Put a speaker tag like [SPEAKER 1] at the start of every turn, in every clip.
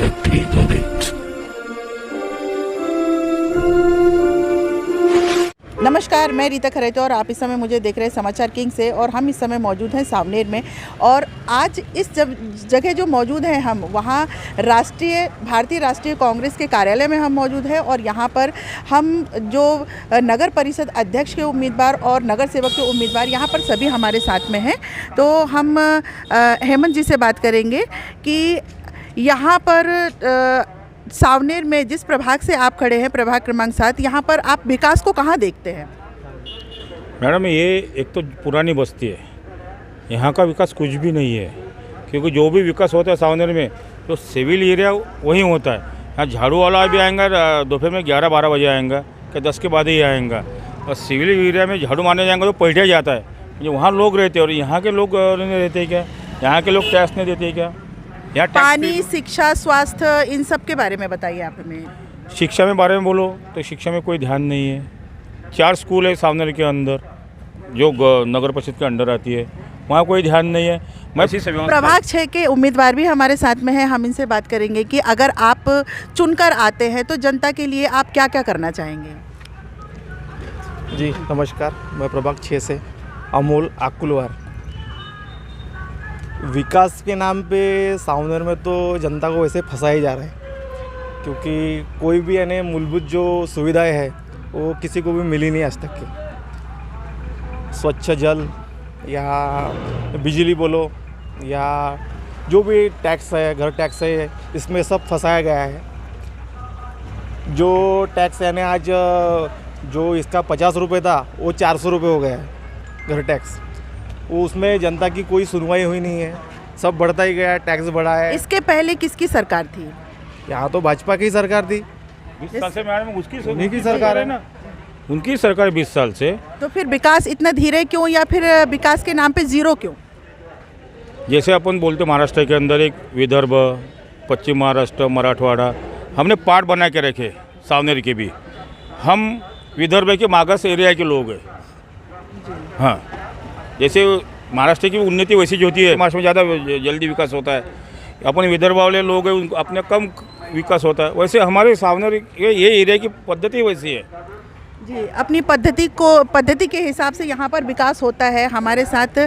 [SPEAKER 1] Repeat on it.
[SPEAKER 2] नमस्कार, मैं रीता खरेटे और आप इस समय मुझे देख रहे हैं समाचार किंग से। और हम इस समय मौजूद हैं सावनेर में। और आज इस जगह जो मौजूद हैं हम वहाँ भारतीय राष्ट्रीय कांग्रेस के कार्यालय में हम मौजूद हैं। और यहाँ पर हम जो नगर परिषद अध्यक्ष के उम्मीदवार और नगर सेवक के उम्मीदवार यहाँ पर सभी हमारे साथ में हैं। तो हम हेमंत जी से बात करेंगे कि यहाँ पर सावनेर में जिस प्रभाग से आप खड़े हैं, प्रभाग क्रमांक 7, यहाँ पर आप विकास को कहाँ देखते हैं?
[SPEAKER 3] मैडम, ये एक तो पुरानी बस्ती है, यहाँ का विकास कुछ भी नहीं है। क्योंकि जो भी विकास होता है सावनेर में, तो सिविल एरिया वहीं होता है। यहाँ झाड़ू वाला भी आएगा दोपहर में 11-12 बजे आएगा, कि 10 के बाद ही आएगा। और सिविल एरिया में झाड़ू मारने जाएंगे तो पैठे जाता है। जो वहाँ लोग रहते हैं और यहाँ के लोग नहीं रहते क्या? यहाँ के लोग टैक्स नहीं देते क्या? यहाँ
[SPEAKER 2] पानी, शिक्षा, स्वास्थ्य, इन सब के बारे में बताइए आप हमें।
[SPEAKER 3] शिक्षा में बारे में बोलो तो शिक्षा में कोई ध्यान नहीं है। 4 स्कूल है सावनेर के अंदर जो नगर परिषद के अंडर आती है, वहाँ कोई ध्यान नहीं है। मैं
[SPEAKER 2] प्रभाग 6 के उम्मीदवार भी हमारे साथ में हैं, हम इनसे बात करेंगे कि अगर आप चुनकर आते हैं तो जनता के लिए आप क्या क्या करना चाहेंगे?
[SPEAKER 4] जी नमस्कार, मैं प्रभाग 6 से अमोल आकुलवार। विकास के नाम पे सावनेर में तो जनता को वैसे फंसाया जा रहा है, क्योंकि कोई भी यानी मूलभूत जो सुविधाएं हैं वो किसी को भी मिली नहीं आज तक की। स्वच्छ जल या बिजली बोलो या जो भी टैक्स है, घर टैक्स है, इसमें सब फंसाया गया है। जो टैक्स यानी आज जो इसका 50 रुपये था वो 400 रुपये हो गया है घर टैक्स। वो उसमें जनता की कोई सुनवाई हुई नहीं है, सब बढ़ता ही गया, टैक्स बढ़ा है।
[SPEAKER 2] इसके पहले किसकी सरकार थी?
[SPEAKER 4] यहाँ तो भाजपा की सरकार थी।
[SPEAKER 3] 20 साल से मैडम
[SPEAKER 4] उन्हीं की सरकार है ना,
[SPEAKER 3] उनकी सरकार 20 साल से।
[SPEAKER 2] तो फिर विकास इतना धीरे क्यों, या फिर विकास के नाम पे जीरो क्यों?
[SPEAKER 3] जैसे अपन बोलते महाराष्ट्र के अंदर एक विदर्भ, पश्चिम महाराष्ट्र, मराठवाड़ा, हमने पार्ट बना के रखे सावनेर के भी। हम विदर्भ के मागास एरिया के लोग हैं। हाँ, जैसे महाराष्ट्र की उन्नति वैसी जो होती है, महाराष्ट्र में ज़्यादा जल्दी विकास होता है। अपन विदर्भ वाले लोग हैं, अपने कम विकास होता है। वैसे हमारे सावनेर ये एरिया की पद्धति वैसी है
[SPEAKER 2] जी। अपनी पद्धति के हिसाब से यहाँ पर विकास होता है। हमारे साथ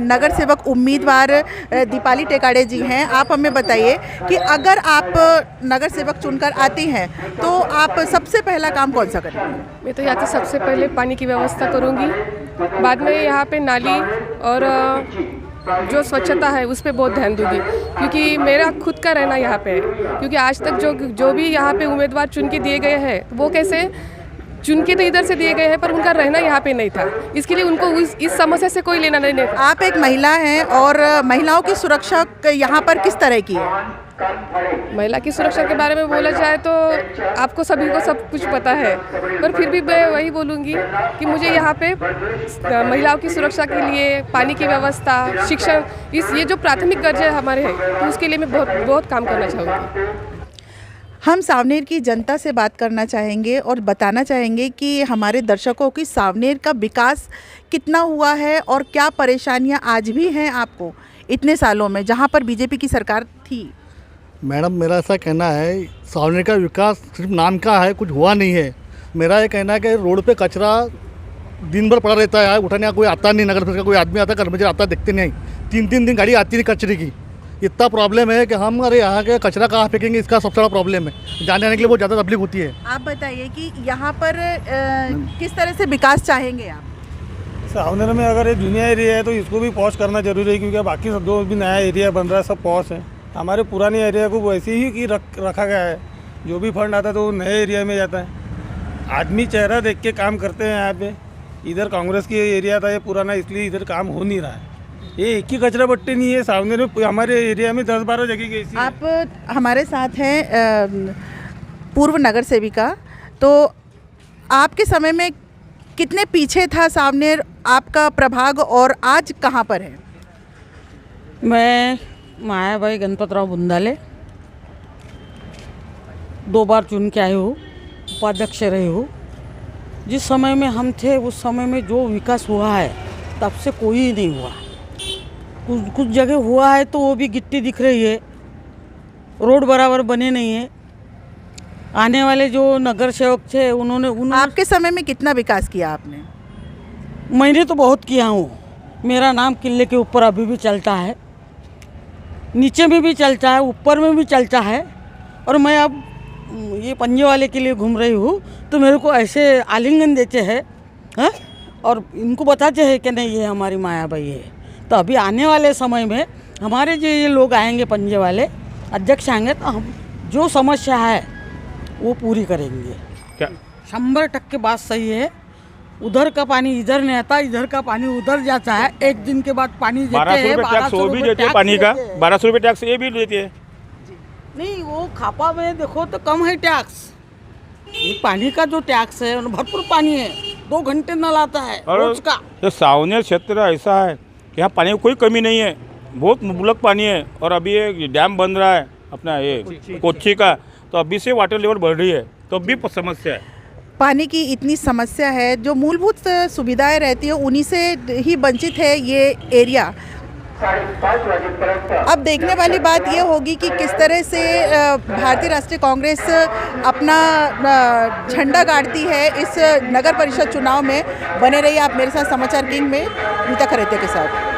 [SPEAKER 2] नगर सेवक उम्मीदवार दीपाली टेकाड़े जी हैं। आप हमें बताइए कि अगर आप नगर सेवक चुनकर आती हैं तो आप सबसे पहला काम कौन सा करेंगे?
[SPEAKER 5] मैं तो यहाँ से सबसे पहले पानी की व्यवस्था करूँगी, बाद में यहाँ पे नाली और जो स्वच्छता है उस पर बहुत ध्यान दूंगी, क्योंकि मेरा खुद का रहना यहाँ पे है। क्योंकि आज तक जो भी यहाँ पे उम्मीदवार चुन के दिए गए हैं वो कैसे चुन के तो इधर से दिए गए हैं, पर उनका रहना यहाँ पे नहीं था। इसके लिए उनको इस समस्या से कोई लेना नहीं था।
[SPEAKER 2] आप एक महिला हैं और महिलाओं की सुरक्षा यहाँ पर किस तरह की है?
[SPEAKER 5] महिला की सुरक्षा के बारे में बोला जाए तो आपको सभी को सब कुछ पता है, पर फिर भी मैं वही बोलूँगी कि मुझे यहाँ पे महिलाओं की सुरक्षा के लिए पानी की व्यवस्था, शिक्षण, ये जो प्राथमिक कर्जे हमारे हैं, तो उसके लिए मैं बहुत काम करना चाहूँगी।
[SPEAKER 2] हम सावनेर की जनता से बात करना चाहेंगे और बताना चाहेंगे कि हमारे दर्शकों की सावनेर का विकास कितना हुआ है और क्या परेशानियां आज भी हैं आपको इतने सालों में जहां पर बीजेपी की सरकार थी।
[SPEAKER 6] मैडम, मेरा ऐसा कहना है सावनेर का विकास सिर्फ नाम का है, कुछ हुआ नहीं है। मेरा ये कहना है कि रोड पे कचरा दिन भर पड़ा रहता है, उठाने का कोई आता नहीं, नगर परिषद का कोई आदमी आता, कर्मचारी आता, देखते नहीं। 3-3 दिन गाड़ी आती नहीं कचरे की। इतना प्रॉब्लम है कि हम अरे यहाँ के कचरा कहाँ फेंकेंगे, इसका सबसे बड़ा प्रॉब्लम है। जाने आने के लिए बहुत ज़्यादा तकलीफ होती है।
[SPEAKER 2] आप बताइए कि यहाँ पर किस तरह से विकास चाहेंगे आप?
[SPEAKER 7] सावनेर में अगर ये जूनिया एरिया है तो इसको भी पॉश करना जरूरी है, क्योंकि बाकी सब जो भी नया एरिया बन रहा है सब पॉश है। हमारे पुराने एरिया को वैसे ही कि रखा गया है। जो भी फंड आता है तो वो नए एरिया में जाता है। आदमी चेहरा देख के काम करते हैं यहाँ पे। इधर कांग्रेस की एरिया था ये पुराना, इसलिए इधर काम हो नहीं रहा है। ये एक ही कचरा बट्टे नहीं है सावनेर में, हमारे एरिया में 10-12 जगह की ऐसी।
[SPEAKER 2] आप हमारे साथ हैं पूर्व नगर सेविका, तो आपके समय में कितने पीछे था सावनेर आपका प्रभाग और आज कहाँ पर है?
[SPEAKER 8] मैं मायाबाई गणपतराव बुंदाले 2 बार चुन के आई हूँ, उपाध्यक्ष रही हूँ। जिस समय में हम थे उस समय में जो विकास हुआ है तब से कोई नहीं हुआ। कुछ जगह हुआ है तो वो भी गिट्टी दिख रही है, रोड बराबर बने नहीं है। आने वाले जो नगर सेवक थे उन्होंने
[SPEAKER 2] आपके समय में कितना विकास किया आपने?
[SPEAKER 8] मैंने तो बहुत किया हूँ। मेरा नाम किले के ऊपर अभी भी चलता है, नीचे में भी चलता है, ऊपर में भी चलता है। और मैं अब ये पंजे वाले के लिए घूम रही हूँ तो मेरे को ऐसे आलिंगन देते हैं, हाँ, और इनको बताते हैं कि नहीं ये हमारी माया भाई है। तो अभी आने वाले समय में हमारे जो ये लोग आएंगे, पंजे वाले अध्यक्ष आएंगे, तो हम जो समस्या है वो पूरी करेंगे।
[SPEAKER 3] क्या
[SPEAKER 8] 100% बात सही है। उधर का पानी इधर नहीं आता, इधर का पानी उधर जाता है। एक दिन के बाद पानी देते
[SPEAKER 3] 1200
[SPEAKER 8] हैं,
[SPEAKER 3] रुपये टैक्स वो भी देते हैं, पानी का 1200 रुपये टैक्स ये भी देते हैं।
[SPEAKER 8] नहीं, वो खापा में देखो तो कम है टैक्स। ये पानी का जो टैक्स है भरपूर पानी है, 2 घंटे नल आता है
[SPEAKER 3] और
[SPEAKER 8] रोज का।
[SPEAKER 3] ये सावनेर क्षेत्र ऐसा है कि यहाँ पानी की कोई कमी नहीं है, बहुत मुबलक पानी है। और अभी ये डैम बन रहा है अपना ये कोच्चि का, तो अभी से वाटर लेवल बढ़ रही है, तो अभी समस्या है।
[SPEAKER 2] पानी की इतनी समस्या है, जो मूलभूत सुविधाएं रहती है उन्हीं से ही वंचित है ये एरिया। अब देखने वाली बात ये होगी कि किस तरह से भारतीय राष्ट्रीय कांग्रेस अपना झंडा गाड़ती है इस नगर परिषद चुनाव में। बने रहिए आप मेरे साथ समाचार किंग में नीता खरेते के साथ।